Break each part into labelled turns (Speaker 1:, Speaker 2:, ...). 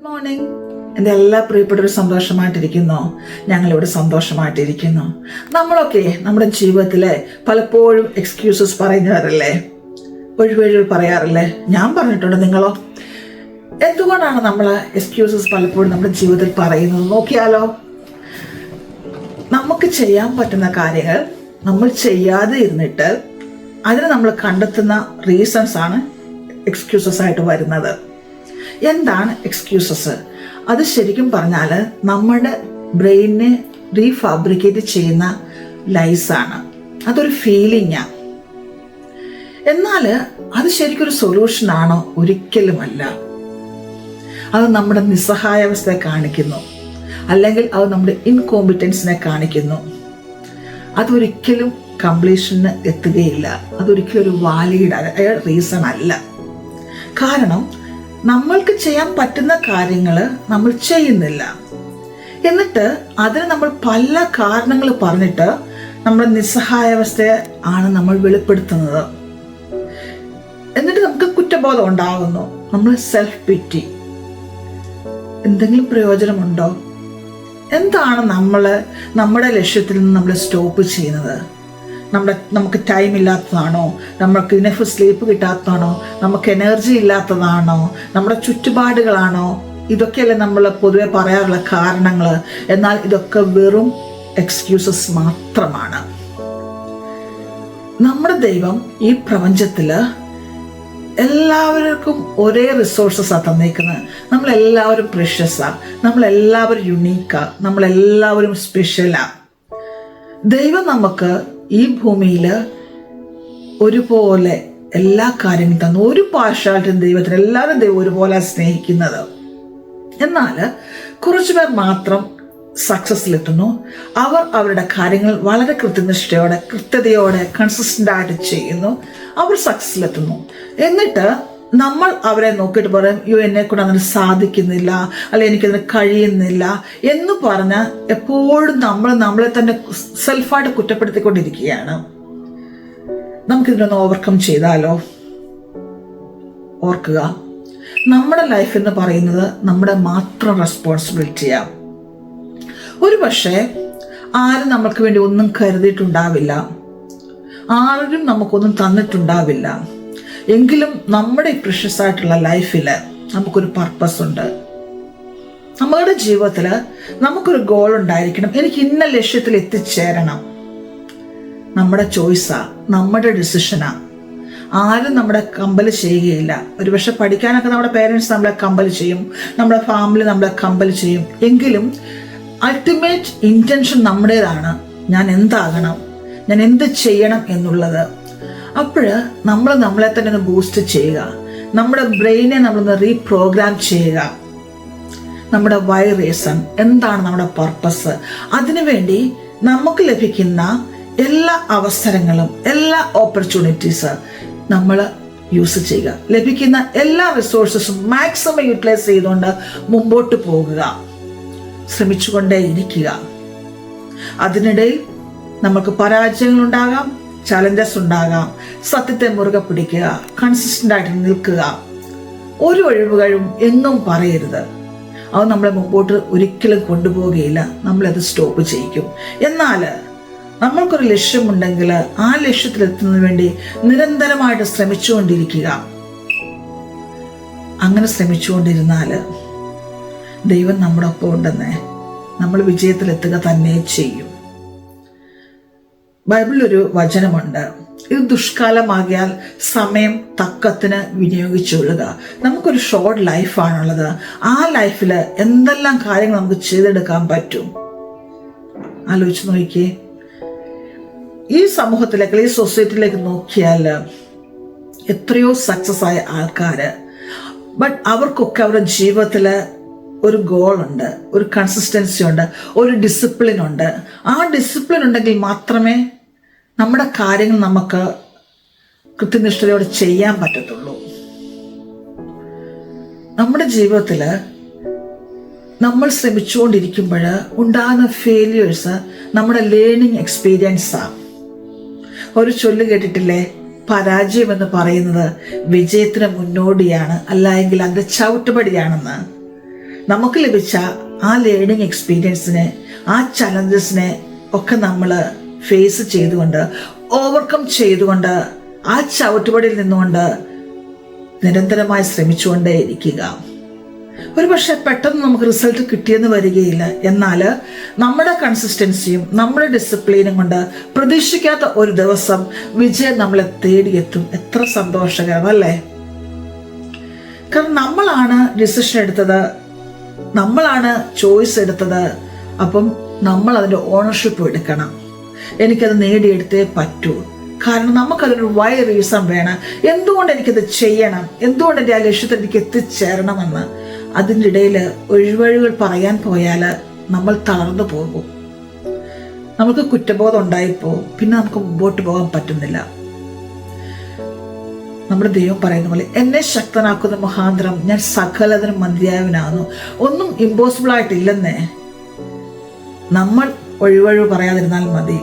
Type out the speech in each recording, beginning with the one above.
Speaker 1: Morning. എൻ്റെ എല്ലാ പ്രിയപ്പെട്ടവരും സന്തോഷമായിട്ടിരിക്കുന്നു. ഞങ്ങളിവിടെ സന്തോഷമായിട്ടിരിക്കുന്നു. നമ്മളൊക്കെ നമ്മുടെ ജീവിതത്തിൽ പലപ്പോഴും എക്സ്ക്യൂസസ് പറയുന്നവരല്ലേ, ഒഴിവഴികൾ പറയാറില്ലേ? ഞാൻ പറഞ്ഞിട്ടുണ്ട്, നിങ്ങളോ? എന്തുകൊണ്ടാണ് നമ്മൾ എക്സ്ക്യൂസസ് പലപ്പോഴും നമ്മുടെ ജീവിതത്തിൽ പറയുന്നത്? നോക്കിയാലോ, നമുക്ക് ചെയ്യാൻ പറ്റുന്ന കാര്യങ്ങൾ നമ്മൾ ചെയ്യാതെ ഇരുന്നിട്ട് അതിന് നമ്മൾ കണ്ടെത്തുന്ന റീസൺസ് ആണ് എക്സ്ക്യൂസസ് ആയിട്ട് വരുന്നത്. എന്താണ് എക്സ്ക്യൂസസ്? അത് ശരിക്കും പറഞ്ഞാൽ നമ്മുടെ ബ്രെയിനെ റീഫാബ്രിക്കേറ്റ് ചെയ്യുന്ന ലൈസാണ്. അതൊരു ഫീലിംഗാണ്. എന്നാൽ അത് ശരിക്കൊരു സൊല്യൂഷനാണോ? ഒരിക്കലുമല്ല. അത് നമ്മുടെ നിസ്സഹായാവസ്ഥയെ കാണിക്കുന്നു, അല്ലെങ്കിൽ അത് നമ്മുടെ ഇൻകോമ്പിറ്റൻസിനെ കാണിക്കുന്നു. അതൊരിക്കലും കംപ്ലീഷന് എത്തുകയില്ല. അതൊരിക്കലും ഒരു വാലിഡ് റീസൺ അല്ല. കാരണം നമ്മൾക്ക് ചെയ്യാൻ പറ്റുന്ന കാര്യങ്ങൾ നമ്മൾ ചെയ്യുന്നില്ല. എന്നിട്ട് അതിന് നമ്മൾ പല കാരണങ്ങൾ പറഞ്ഞിട്ട് നമ്മുടെ നിസ്സഹായാവസ്ഥയെ ആണ് നമ്മൾ വെളിപ്പെടുത്തുന്നത്. എന്നിട്ട് നമുക്ക് കുറ്റബോധം ഉണ്ടാകുന്നു. നമ്മൾ സെൽഫ് പിറ്റി. എന്തെങ്കിലും പ്രയോജനമുണ്ടോ? എന്താണ് നമ്മുടെ ലക്ഷ്യത്തിൽ നിന്ന് നമ്മൾ സ്റ്റോപ്പ് ചെയ്യുന്നത്? നമുക്ക് ടൈം ഇല്ലാത്തതാണോ? നമുക്ക് ഇനഫ് സ്ലീപ്പ് കിട്ടാത്തതാണോ? നമുക്ക് എനർജി ഇല്ലാത്തതാണോ? നമ്മുടെ ചുറ്റുപാടുകളാണോ? ഇതൊക്കെയല്ലേ നമ്മൾ പൊതുവെ പറയാറുള്ള കാരണങ്ങൾ. എന്നാൽ ഇതൊക്കെ വെറും എക്സ്ക്യൂസസ് മാത്രമാണ്. നമ്മുടെ ദൈവം ഈ പ്രപഞ്ചത്തില് എല്ലാവർക്കും ഒരേ റിസോഴ്സസാണ് തന്നേക്കുന്നത്. നമ്മളെല്ലാവരും പ്രഷ്യസാ, നമ്മളെല്ലാവരും യുണീക്കാ, നമ്മളെല്ലാവരും സ്പെഷ്യലാ. ദൈവം നമുക്ക് ഈ ഭൂമിയിൽ ഒരുപോലെ എല്ലാ കാര്യങ്ങളും തന്നു. ഒരു പാർഷ്യാലിറ്റിയും ദൈവത്തിന്, എല്ലാവരും ദൈവം ഒരുപോലെ സ്നേഹിക്കുന്നത്. എന്നാൽ കുറച്ചു പേർ മാത്രം സക്സസ്സിലെത്തുന്നു. അവർ അവരുടെ കാര്യങ്ങൾ വളരെ കൃത്യനിഷ്ഠയോടെ, കൃത്യതയോടെ, കൺസിസ്റ്റന്റ് ആയിട്ട് ചെയ്യുന്നു. അവർ സക്സസ്സിലെത്തുന്നു. എന്നിട്ട് നമ്മൾ അവരെ നോക്കിയിട്ട് പറയും, അയ്യോ, എന്നെ കൊണ്ട് അങ്ങനെ സാധിക്കുന്നില്ല, അല്ലെ എനിക്കതിന് കഴിയുന്നില്ല എന്ന് പറഞ്ഞ് എപ്പോഴും നമ്മളെ തന്നെ സെൽഫായിട്ട് കുറ്റപ്പെടുത്തിക്കൊണ്ടിരിക്കുകയാണ്. നമുക്കിതിനൊന്ന് ഓവർകം ചെയ്താലോ? ഓർക്കുക, നമ്മുടെ ലൈഫ് എന്ന് പറയുന്നത് നമ്മുടെ മാത്രം റെസ്പോൺസിബിലിറ്റിയാണ്. ഒരു പക്ഷേ ആരും നമ്മൾക്ക് വേണ്ടി ഒന്നും കരുതിയിട്ടുണ്ടാവില്ല, ആരും നമുക്കൊന്നും തന്നിട്ടുണ്ടാവില്ല. എങ്കിലും നമ്മുടെ ഈ പ്രഷ്യസ് ആയിട്ടുള്ള ലൈഫിൽ നമുക്കൊരു പർപ്പസ് ഉണ്ട്. നമ്മുടെ ജീവിതത്തിൽ നമുക്കൊരു ഗോൾ ഉണ്ടായിരിക്കണം. എനിക്ക് ഇന്ന ലക്ഷ്യത്തിൽ എത്തിച്ചേരണം. നമ്മുടെ ചോയ്സാ, നമ്മുടെ ഡിസിഷനാ. ആരും നമ്മുടെ കമ്പൽ ചെയ്യുകയില്ല. ഒരുപക്ഷെ പഠിക്കാനൊക്കെ നമ്മുടെ പേരൻസ് നമ്മളെ കമ്പൽ ചെയ്യും, നമ്മുടെ ഫാമിലി നമ്മളെ കമ്പൽ ചെയ്യും. എങ്കിലും അൾട്ടിമേറ്റ് ഇന്റൻഷൻ നമ്മുടേതാണ്. ഞാൻ എന്താകണം, ഞാൻ എന്ത് ചെയ്യണം എന്നുള്ളത്. അപ്പോൾ നമ്മൾ നമ്മളെ തന്നെ ഒന്ന് ബൂസ്റ്റ് ചെയ്യുക, നമ്മുടെ ബ്രെയിനെ നമ്മളൊന്ന് റീപ്രോഗ്രാം ചെയ്യുക. നമ്മുടെ വൈ റീസൺ എന്താണ്, നമ്മുടെ പർപ്പസ്. അതിനുവേണ്ടി നമുക്ക് ലഭിക്കുന്ന എല്ലാ അവസരങ്ങളും, എല്ലാ ഓപ്പർച്യൂണിറ്റീസ് നമ്മൾ യൂസ് ചെയ്യുക. ലഭിക്കുന്ന എല്ലാ റിസോഴ്സസും മാക്സിമം യൂട്ടിലൈസ് ചെയ്തുകൊണ്ട് മുമ്പോട്ട് പോകുക, ശ്രമിച്ചുകൊണ്ടേ ഇരിക്കുക. അതിനിടയിൽ നമുക്ക് പരാജയങ്ങൾ ഉണ്ടാകാം, ചലഞ്ചസ് ഉണ്ടാകാം. സത്യത്തെ മുറുകെ പിടിക്കുക, കൺസിസ്റ്റന്റ് ആയിട്ട് നിൽക്കുക. ഒരു ഒഴിവുകളും എങ്ങും പറയരുത്. അത് നമ്മളെ മുമ്പോട്ട് ഒരിക്കലും കൊണ്ടുപോവുകയില്ല, നമ്മളത് സ്റ്റോപ്പ് ചെയ്യിക്കും. എന്നാൽ നമ്മൾക്കൊരു ലക്ഷ്യമുണ്ടെങ്കിൽ ആ ലക്ഷ്യത്തിലെത്തുന്നതിന് വേണ്ടി നിരന്തരമായിട്ട് ശ്രമിച്ചുകൊണ്ടിരിക്കുക. അങ്ങനെ ശ്രമിച്ചുകൊണ്ടിരുന്നാൽ ദൈവം നമ്മുടെ ഒപ്പം ഉണ്ടെന്ന് നമ്മൾ വിജയത്തിലെത്തുക തന്നെ ചെയ്യും. ബൈബിളിലൊരു വചനമുണ്ട്, ഇത് ദുഷ്കാലമാകിയാൽ സമയം തക്കത്തിന് വിനിയോഗിച്ചുകൊള്ളുക. നമുക്കൊരു ഷോർട്ട് ലൈഫാണുള്ളത്. ആ ലൈഫിൽ എന്തെല്ലാം കാര്യങ്ങൾ നമുക്ക് ചെയ്തെടുക്കാൻ പറ്റും? ആലോചിച്ച് നോക്കിയേ. ഈ സമൂഹത്തിലേക്ക്, ഈ സൊസൈറ്റിയിലേക്ക് നോക്കിയാൽ എത്രയോ സക്സസ് ആയ ആൾക്കാർ, ബട്ട് അവർക്കൊക്കെ അവരുടെ ജീവിതത്തിൽ ഒരു ഗോൾ ഉണ്ട്, ഒരു കൺസിസ്റ്റൻസി ഉണ്ട്, ഒരു ഡിസിപ്ലിൻ ഉണ്ട്. ആ ഡിസിപ്ലിൻ ഉണ്ടെങ്കിൽ മാത്രമേ നമ്മുടെ കാര്യങ്ങൾ നമുക്ക് കൃത്യനിഷ്ഠതയോടെ ചെയ്യാൻ പറ്റത്തുള്ളൂ. നമ്മുടെ ജീവിതത്തിൽ നമ്മൾ ശ്രമിച്ചുകൊണ്ടിരിക്കുമ്പോൾ ഉണ്ടാകുന്ന ഫെയിലിയേഴ്സ് നമ്മുടെ ലേണിംഗ് എക്സ്പീരിയൻസാണ്. ഒരു ചൊല്ല് കേട്ടിട്ടില്ലേ, പരാജയം എന്ന് പറയുന്നത് വിജയത്തിന് മുന്നോടിയാണ്, അല്ല എങ്കിൽ അതിൻ്റെ ചവിട്ടുപടിയാണെന്ന്. നമുക്ക് ലഭിച്ച ആ ലേണിംഗ് എക്സ്പീരിയൻസിനെ, ആ ചലഞ്ചസിനെ ഒക്കെ നമ്മൾ ഫേസ് ചെയ്തുകൊണ്ട്, ഓവർകം ചെയ്തുകൊണ്ട്, ആ ചവിട്ടുപടിയിൽ നിന്നുകൊണ്ട് നിരന്തരമായി ശ്രമിച്ചുകൊണ്ടേ ഇരിക്കുക. ഒരു പക്ഷെ പെട്ടെന്ന് നമുക്ക് റിസൾട്ട് കിട്ടിയെന്ന് വരികയില്ല. എന്നാൽ നമ്മുടെ കൺസിസ്റ്റൻസിയും നമ്മുടെ ഡിസിപ്ലിനും കൊണ്ട് പ്രതീക്ഷിക്കാത്ത ഒരു ദിവസം വിജയം നമ്മളെ തേടിയെത്തും. എത്ര സന്തോഷകരമല്ലേ? കാരണം നമ്മളാണ് ഡിസിഷൻ എടുത്തത്, നമ്മളാണ് ചോയ്സ് എടുത്തത്. അപ്പം നമ്മൾ അതിൻ്റെ ഓണർഷിപ്പ് എടുക്കണം. എനിക്കത് നേടിയെടുത്തേ പറ്റൂ. കാരണം നമുക്കതൊരു വൈ റീസൺ വേണം. എന്തുകൊണ്ട് എനിക്കത് ചെയ്യണം, എന്തുകൊണ്ട് എൻ്റെ ആ ലക്ഷ്യത്തിൽ എനിക്ക് എത്തിച്ചേരണമെന്ന്. അതിൻ്റെ ഇടയിൽ ഒഴിവഴികൾ പറയാൻ പോയാൽ നമ്മൾ തളർന്നു പോകും. നമുക്ക് കുറ്റബോധം ഉണ്ടായിപ്പോവും. പിന്നെ നമുക്ക് മുമ്പോട്ട് പോകാൻ പറ്റുന്നില്ല. നമ്മുടെ ദൈവം പറയുന്ന പോലെ, എന്നെ ശക്തനാക്കുന്ന മുഖാന്തരം ഞാൻ സകലതിനും മതിയായവനാകുന്നു. ഒന്നും ഇമ്പോസിബിൾ ആയിട്ടില്ലെന്നേ. നമ്മൾ ഒഴിവഴിവ് പറയാതിരുന്നാൽ മതി.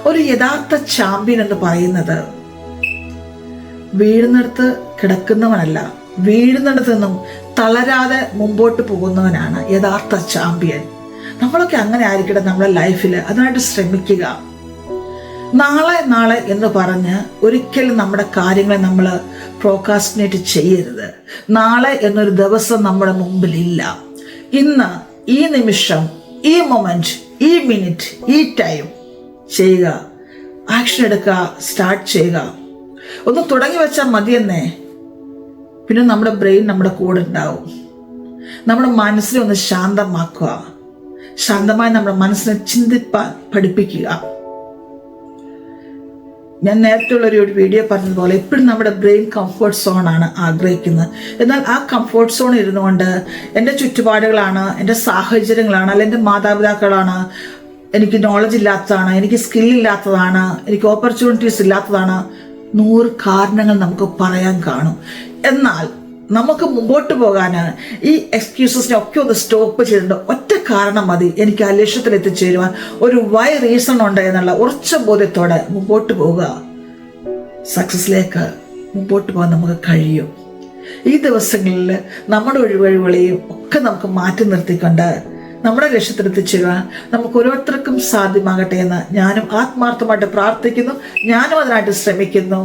Speaker 1: ഒരു യഥാർത്ഥ ചാമ്പ്യൻ എന്ന് പറയുന്നത് വീഴുന്നിടത്ത് കിടക്കുന്നവനല്ല, വീഴുന്നിടത്ത് നിന്നും തളരാതെ മുമ്പോട്ട് പോകുന്നവനാണ് യഥാർത്ഥ ചാമ്പ്യൻ. നമ്മളൊക്കെ അങ്ങനെ ആയിരിക്കട്ടെ നമ്മുടെ ലൈഫിൽ. അതിനായിട്ട് ശ്രമിക്കുക. നാളെ നാളെ എന്ന് പറഞ്ഞ് ഒരിക്കലും നമ്മുടെ കാര്യങ്ങളെ നമ്മൾ പ്രോക്രാസ്റ്റിനേറ്റ് ചെയ്യരുത്. നാളെ എന്നൊരു ദിവസം നമ്മുടെ മുമ്പിലില്ല. ഇന്ന്, ഈ നിമിഷം, ഈ മൊമെന്റ്, ഈ മിനിറ്റ്, ഈ ടൈം ചെയ്യുക. ആക്ഷൻ എടുക്കുക, സ്റ്റാർട്ട് ചെയ്യുക. ഒന്ന് തുടങ്ങി വെച്ചാൽ മതിയെന്നേ. പിന്നെ നമ്മുടെ ബ്രെയിൻ നമ്മുടെ കൂടെ ഉണ്ടാവും. നമ്മുടെ മനസ്സിനെ ഒന്ന് ശാന്തമാക്കുക. ശാന്തമായി നമ്മുടെ മനസ്സിനെ ചിന്തിപ്പാൻ പഠിപ്പിക്കുക. ഞാൻ നേരത്തെ ഉള്ളൊരു വീഡിയോ പറഞ്ഞതുപോലെ, എപ്പോഴും നമ്മുടെ ബ്രെയിൻ കംഫർട്ട് സോണാണ് ആഗ്രഹിക്കുന്നത്. എന്നാൽ ആ കംഫർട്ട് സോണിൽ ഇരുന്നുകൊണ്ട് എൻ്റെ ചുറ്റുപാടുകളാണ്, എൻ്റെ സാഹചര്യങ്ങളാണ്, അല്ലെങ്കിൽ എൻ്റെ മാതാപിതാക്കളാണ്, എനിക്ക് നോളജ് ഇല്ലാത്തതാണ്, എനിക്ക് സ്കില്ലില്ലാത്തതാണ്, എനിക്ക് ഓപ്പർച്യൂണിറ്റീസ് ഇല്ലാത്തതാണ്, 100 കാരണങ്ങൾ നമുക്ക് പറയാൻ കാണും. എന്നാൽ നമുക്ക് മുമ്പോട്ട് പോകാൻ ഈ എക്സ്ക്യൂസസിനെ ഒക്കെ ഒന്ന് സ്റ്റോപ്പ് ചെയ്തിട്ട് ഒറ്റ കാരണം മതി. എനിക്ക് ആ ലക്ഷ്യത്തിൽ എത്തിച്ചേരുവാൻ ഒരു വൈ റീസൺ ഉണ്ട് എന്നുള്ള ഉറച്ച ബോധ്യത്തോടെ മുമ്പോട്ട് പോവുക. സക്സസിലേക്ക് മുമ്പോട്ട് പോകാൻ നമുക്ക് കഴിയും. ഈ ദിവസങ്ങളിൽ നമ്മുടെ ഒഴിവഴിവുകളെയും ഒക്കെ നമുക്ക് മാറ്റി നിർത്തിക്കൊണ്ട് നമ്മുടെ ലക്ഷ്യത്തിൽ എത്തിച്ചേരുവാൻ നമുക്ക് ഓരോരുത്തർക്കും സാധ്യമാകട്ടെ എന്ന് ഞാനും ആത്മാർത്ഥമായിട്ട് പ്രാർത്ഥിക്കുന്നു. ഞാനും അതിനായിട്ട് ശ്രമിക്കുന്നു.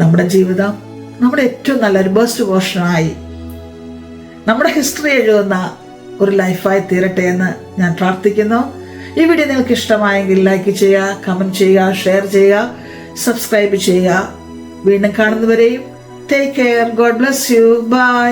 Speaker 1: നമ്മുടെ ജീവിതം നമ്മുടെ ഏറ്റവും നല്ലൊരു ബെസ്റ്റ് വേർഷനായി, നമ്മുടെ ഹിസ്റ്ററി എഴുതുന്ന ഒരു ലൈഫായി തീരട്ടെ എന്ന് ഞാൻ പ്രാർത്ഥിക്കുന്നു. ഈ വീഡിയോ നിങ്ങൾക്ക് ഇഷ്ടമായെങ്കിൽ ലൈക്ക് ചെയ്യുക, കമൻറ്റ് ചെയ്യുക, ഷെയർ ചെയ്യുക, സബ്സ്ക്രൈബ് ചെയ്യുക. വീണ്ടും കാണുന്നവരെയും take care. God bless you. By.